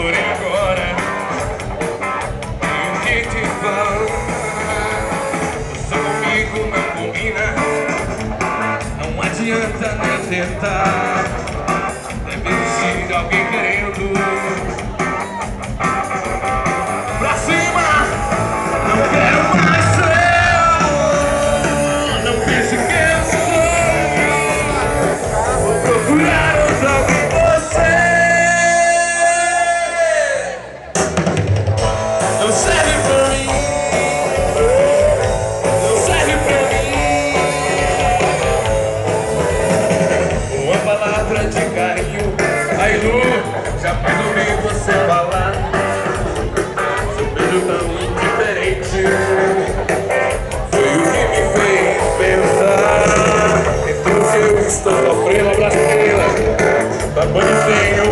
porém agora tenho que te falar. Você comigo não combina, não adianta nem tentar. Deve existir alguém querendo pra cima. Não quero mais seu, não pense que eu sou. Vou procurar outra alguém. Não serve pra mim, não serve pra mim. Uma palavra de carinho, ai Lu, jamais ouvi você falar. Seu beijo tão indiferente foi o que me fez pensar. Então se eu estou sofrendo, abraço dela, tá bom, tenho